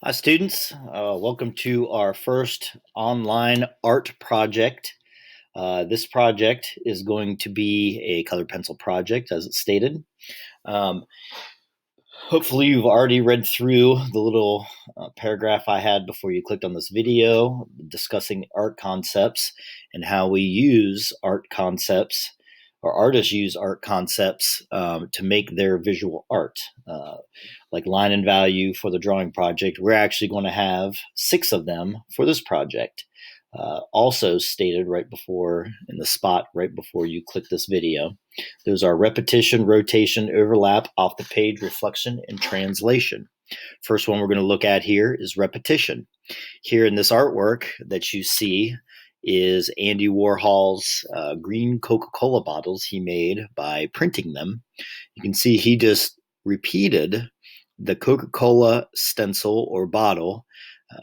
Hi, students. Welcome to our first online art project. This project is going to be a colored pencil project, as it's stated. Um, Hopefully, you've already read through the little paragraph I had before you clicked on this video discussing art concepts and how we use art concepts or artists use art concepts to make their visual art. Like line and value for the drawing project, we're actually going to have 6 of them for this project. Also stated right before in the spot right before you click this video. Those are repetition, rotation, overlap, off the page, reflection, and translation. First one we're going to look at here is repetition. Here in this artwork that you see is Andy Warhol's green Coca-Cola bottles he made by printing them. You can see he just repeated the Coca-Cola stencil or bottle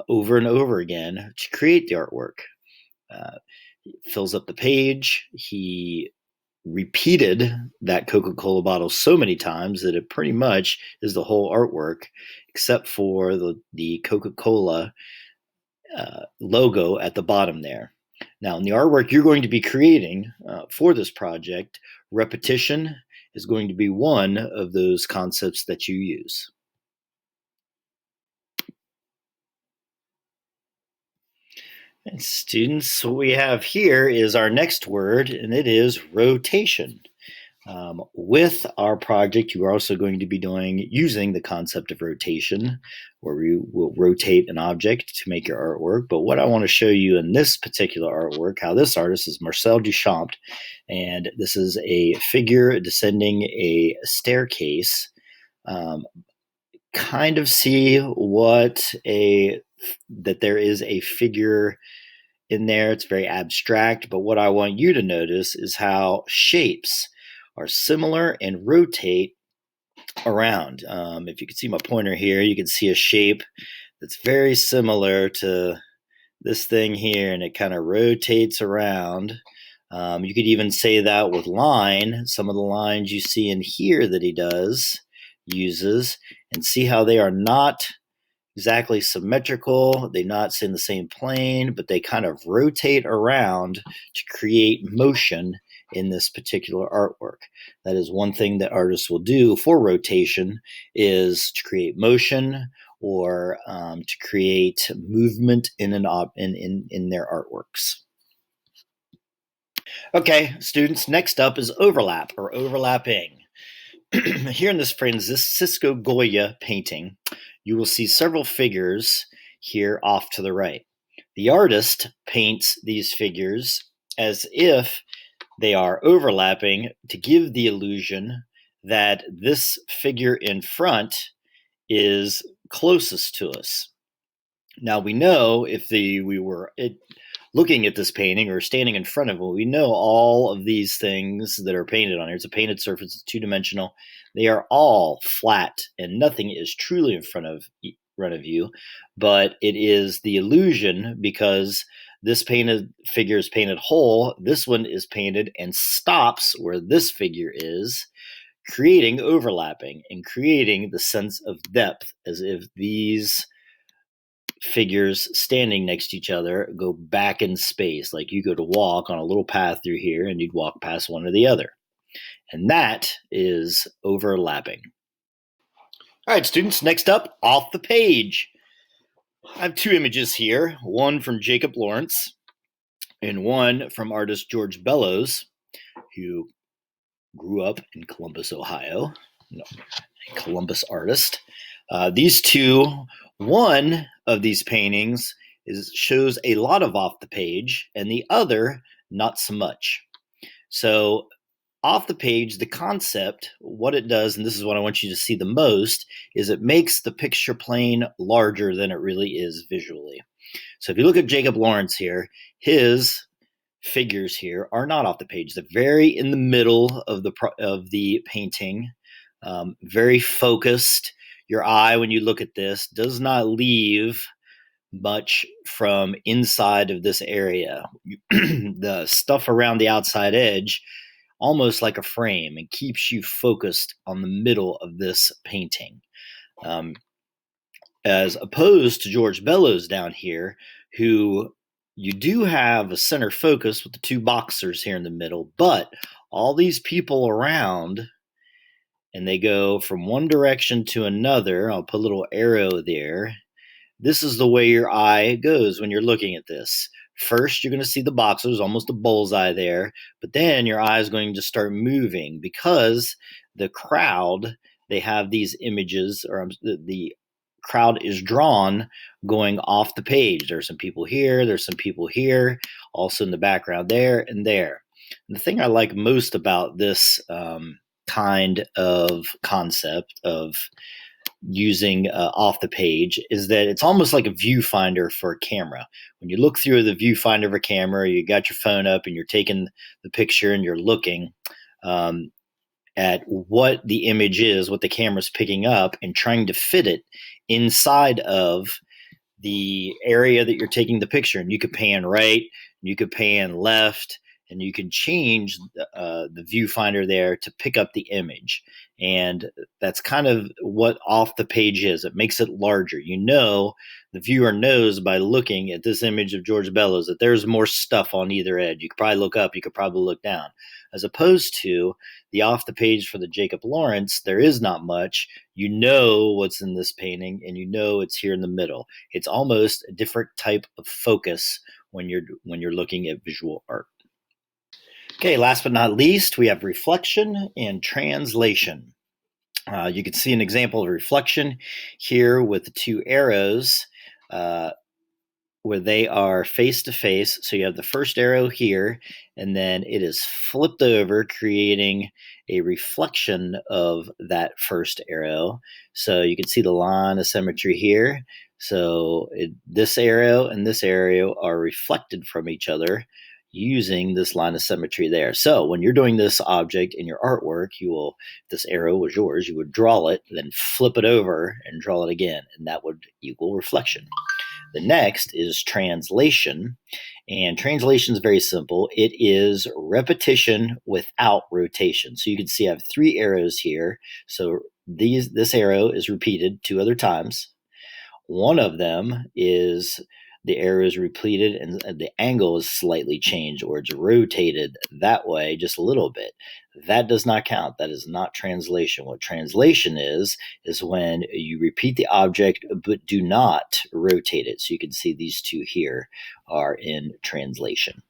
over and over again to create the artwork. He fills up the page. He repeated that Coca-Cola bottle so many times that it pretty much is the whole artwork, except for the Coca-Cola logo at the bottom there. Now, in the artwork you're going to be creating for this project, repetition is going to be one of those concepts that you use. And students, what we have here is our next word, and it is rotation. With our project, you are also going to be using the concept of rotation, where we will rotate an object to make your artwork. But what I want to show you in this particular artwork, how this artist is Marcel Duchamp, and this is a figure descending a staircase. Kind of see that there is a figure in there. It's very abstract, but what I want you to notice is how shapes are similar and rotate around. If you can see my pointer here, you can see a shape that's very similar to this thing here, and it kind of rotates around. You could even say that with line. Some of the lines you see in here that he uses, and see how they are not exactly symmetrical. They're not in the same plane, but they kind of rotate around to create motion in this particular artwork. That is one thing that artists will do for rotation, is to create motion or to create movement in their artworks. Okay, students, next up is overlap or overlapping. Here in this Francisco Goya painting, you will see several figures here off to the right. The artist paints these figures as if they are overlapping to give the illusion that this figure in front is closest to us. Now we know if we were looking at this painting or standing in front of it, we know all of these things that are painted on here. It's a painted surface, it's two-dimensional. They are all flat, and nothing is truly in front of you, but it is the illusion because this painted figure is painted whole. This one is painted and stops where this figure is, creating overlapping and creating the sense of depth, as if these figures standing next to each other go back in space. Like you go to walk on a little path through here and you'd walk past one or the other. And that is overlapping. All right, students, next up, off the page. I have 2 images here, one from Jacob Lawrence and one from artist George Bellows, who grew up in Columbus, Ohio. A Columbus artist. These two, one of these paintings shows a lot of off the page, and the other not so much. So off the page, the concept, what it does, and this is what I want you to see the most, is it makes the picture plane larger than it really is visually. So if you look at Jacob Lawrence here, his figures here are not off the page. They're very in the middle of the painting, very focused. Your eye, when you look at this, does not leave much from inside of this area. The stuff around the outside edge, almost like a frame, and keeps you focused on the middle of this painting. as opposed to George Bellows down here, who you do have a center focus with the two boxers here in the middle, but all these people around, and they go from one direction to another. I'll put a little arrow there. This is the way your eye goes when you're looking at this. First, you're going to see the boxers, almost a bullseye there, but then your eye is going to start moving because the crowd, they have these images, or the crowd is drawn going off the page. There's some people here, there's some people here, also in the background there and there. And the thing I like most about this kind of concept of using off the page is that it's almost like a viewfinder for a camera. When you look through the viewfinder of a camera, you got your phone up and you're taking the picture and you're looking at what the image is, what the camera's picking up, and trying to fit it inside of the area that you're taking the picture. And you could pan right, you could pan left, and you can change the viewfinder there to pick up the image. And that's kind of what off the page is. It makes it larger. You know, the viewer knows by looking at this image of George Bellows that there's more stuff on either edge. You could probably look up, you could probably look down. As opposed to the off the page for the Jacob Lawrence, there is not much. You know what's in this painting, and you know it's here in the middle. It's almost a different type of focus when you're looking at visual art. Okay, last but not least, we have reflection and translation. You can see an example of reflection here with the two arrows where they are face to face. So you have the first arrow here, and then it is flipped over, creating a reflection of that first arrow. So you can see the line of symmetry here. So this arrow and this arrow are reflected from each other using this line of symmetry there. So when you're doing this object in your artwork, if this arrow was yours, you would draw it, then flip it over and draw it again, and that would equal reflection. The next is translation, and translation is very simple. It is repetition without rotation. So you can see I have three arrows here. So this arrow is repeated 2 other times. One of them is the arrow is repeated and the angle is slightly changed, or it's rotated that way just a little bit. That does not count. That is not translation. What translation is when you repeat the object but do not rotate it. So you can see these two here are in translation.